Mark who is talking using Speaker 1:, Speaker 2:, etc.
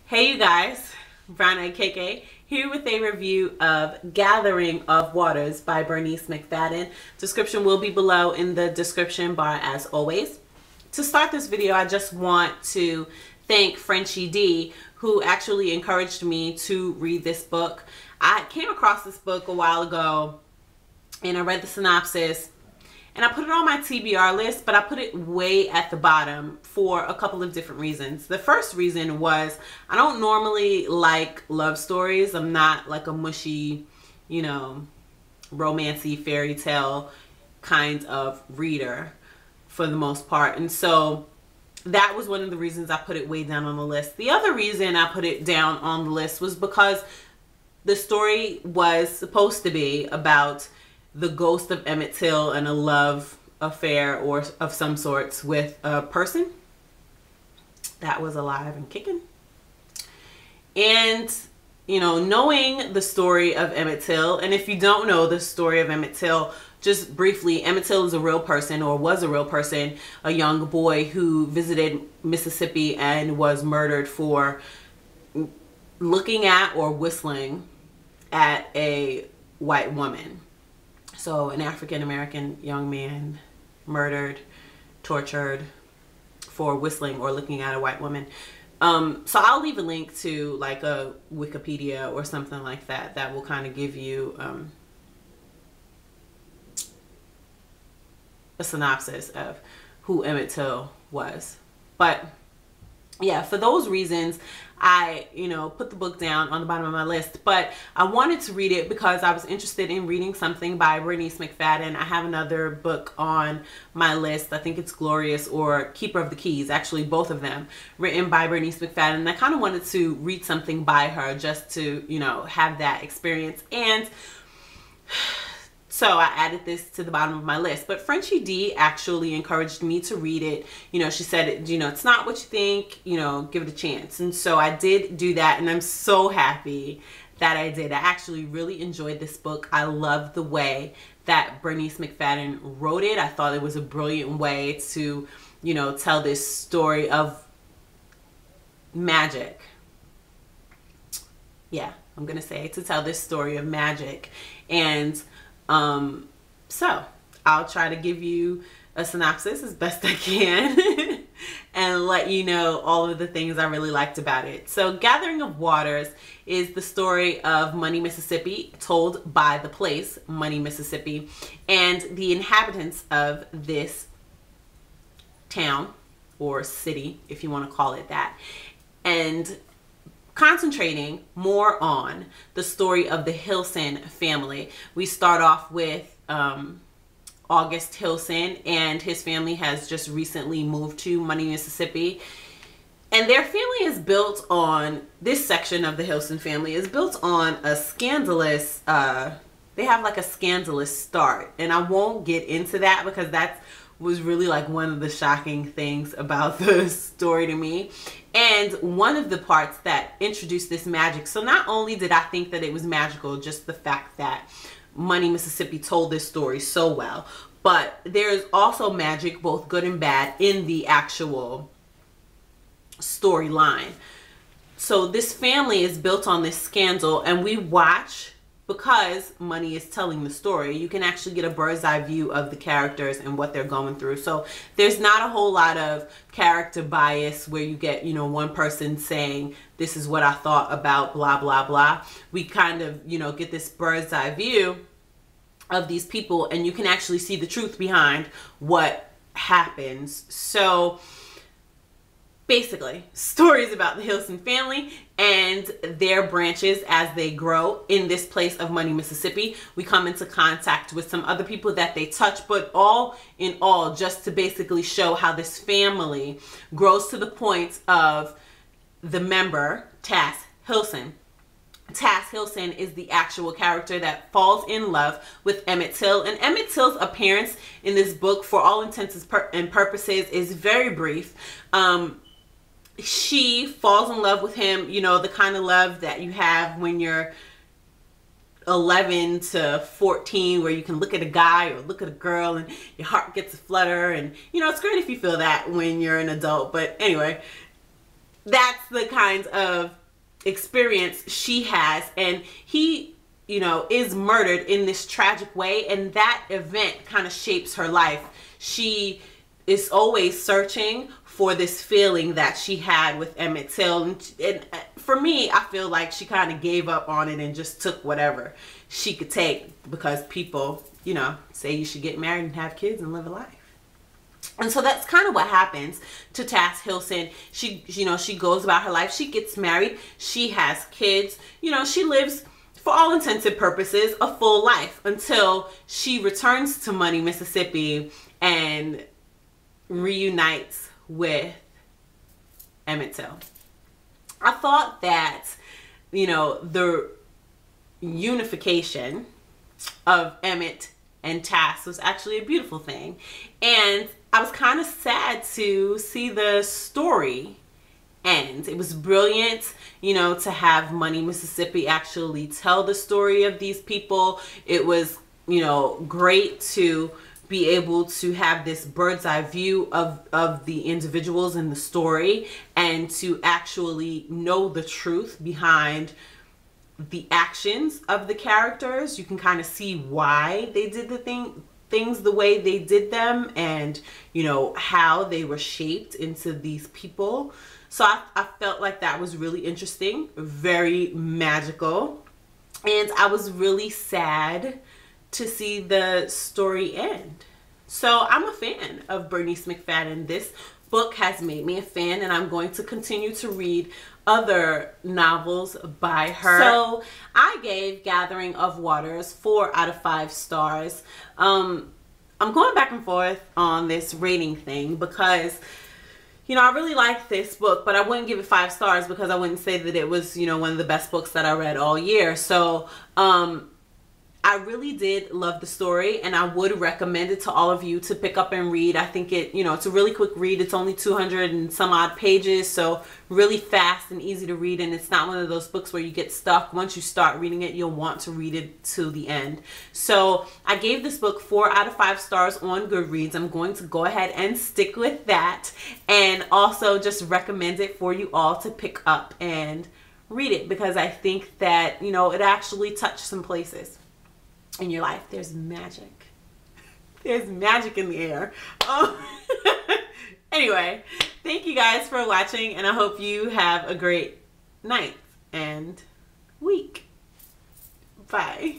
Speaker 1: Hey you guys, Brown Eyed KK here with a review of Gathering of Waters by Bernice McFadden. Description will be below in the description bar as always. To start this video, I just want to thank Frenchie D, who actually encouraged me to read this book. I came across this book a while ago and I read the synopsis and I put it on my TBR list, but I put it way at the bottom for a couple of different reasons. The first reason was I don't normally like love stories. I'm not like a mushy, you know, romancy fairy tale kind of reader for the most part. And so that was one of the reasons I put it way down on the list. The other reason I put it down on the list was because the story was supposed to be about the ghost of Emmett Till and a love affair or of some sorts with a person that was alive and kicking. And, you know, knowing the story of Emmett Till, and if you don't know the story of Emmett Till, just briefly, Emmett Till is a real person, or was a real person, a young boy who visited Mississippi and was murdered for looking at or whistling at a white woman. So an African-American young man murdered, tortured for whistling or looking at a white woman. So I'll leave a link to like a Wikipedia or something like that that will kind of give you a synopsis of who Emmett Till was. But yeah, for those reasons, I, put the book down on the bottom of my list, but I wanted to read it because I was interested in reading something by Bernice McFadden. I have another book on my list. I think it's Glorious or Keeper of the Keys, actually both of them, written by Bernice McFadden. And I kind of wanted to read something by her just to, have that experience. And so I added this to the bottom of my list. But Frenchie D actually encouraged me to read it. She said, it's not what you think, give it a chance. And so I did do that, and I'm so happy that I did. I actually really enjoyed this book. I love the way that Bernice McFadden wrote it. I thought it was a brilliant way to, tell this story of magic. Yeah, I'm going to say to tell this story of magic. And so I'll try to give you a synopsis as best I can and let you know all of the things I really liked about it. So Gathering of Waters is the story of Money, Mississippi, told by the place, Money, Mississippi, and the inhabitants of this town or city, if you want to call it that, and concentrating more on the story of the Hilson family. We start off with August Hilson, and his family has just recently moved to Money, Mississippi. And their family is built on, this section of the Hilson family is built on a scandalous, they have like a scandalous start. And I won't get into that because that was really like one of the shocking things about the story to me. And one of the parts that introduced this magic. So not only did I think that it was magical, just the fact that Money, Mississippi told this story so well, but there's also magic, both good and bad, in the actual storyline. So this family is built on this scandal, and we watch, because Money is telling the story, you can actually get a bird's eye view of the characters and what they're going through. So there's not a whole lot of character bias where you get, one person saying, this is what I thought about blah, blah, blah. We kind of, get this bird's eye view of these people, and you can actually see the truth behind what happens. So basically, stories about the Hilson family and their branches as they grow in this place of Money, Mississippi. We come into contact with some other people that they touch, but all in all, just to basically show how this family grows to the point of the member, Tass Hilson. Tass Hilson is the actual character that falls in love with Emmett Till. And Emmett Till's appearance in this book, for all intents and purposes, is very brief. She falls in love with him, the kind of love that you have when you're 11 to 14, where you can look at a guy or look at a girl and your heart gets a flutter. And, it's great if you feel that when you're an adult. But anyway, that's the kind of experience she has, and he, you know, is murdered in this tragic way, and that event kind of shapes her life. She is always searching for this feeling that she had with Emmett Till, and for me, I feel like she kind of gave up on it and just took whatever she could take, because people, you know, say you should get married and have kids and live a life. And so that's kind of what happens to Tass Hilson. She, you know, she goes about her life. She gets married. She has kids. You know, she lives, for all intents and purposes, a full life until she returns to Money, Mississippi and reunites with Emmett Till. I thought that, you know, the unification of Emmett and Tass was actually a beautiful thing. And I was kind of sad to see the story end. It was brilliant, you know, to have Money, Mississippi actually tell the story of these people. It was, you know, great to be able to have this bird's eye view of the individuals in the story, and to actually know the truth behind the actions of the characters. You can kind of see why they did the things the way they did them, and, you know, how they were shaped into these people. So I felt like that was really interesting, very magical, and I was really sad to see the story end. So I'm a fan of Bernice McFadden. This book has made me a fan, and I'm going to continue to read other novels by her. So I gave Gathering of Waters 4 out of 5 stars. I'm going back and forth on this rating thing because, you know, I really like this book, but I wouldn't give it 5 stars because I wouldn't say that it was, you know, one of the best books that I read all year. So I really did love the story, and I would recommend it to all of you to pick up and read. I think it, you know, it's a really quick read. It's only 200 and some odd pages, so really fast and easy to read, and it's not one of those books where you get stuck. Once you start reading it, you'll want to read it to the end. So I gave this book 4 out of 5 stars on Goodreads. I'm going to go ahead and stick with that, and also just recommend it for you all to pick up and read it, because I think that, you know, it actually touched some places in your life. There's magic. There's magic in the air. Anyway, thank you guys for watching, and I hope you have a great night and week. Bye.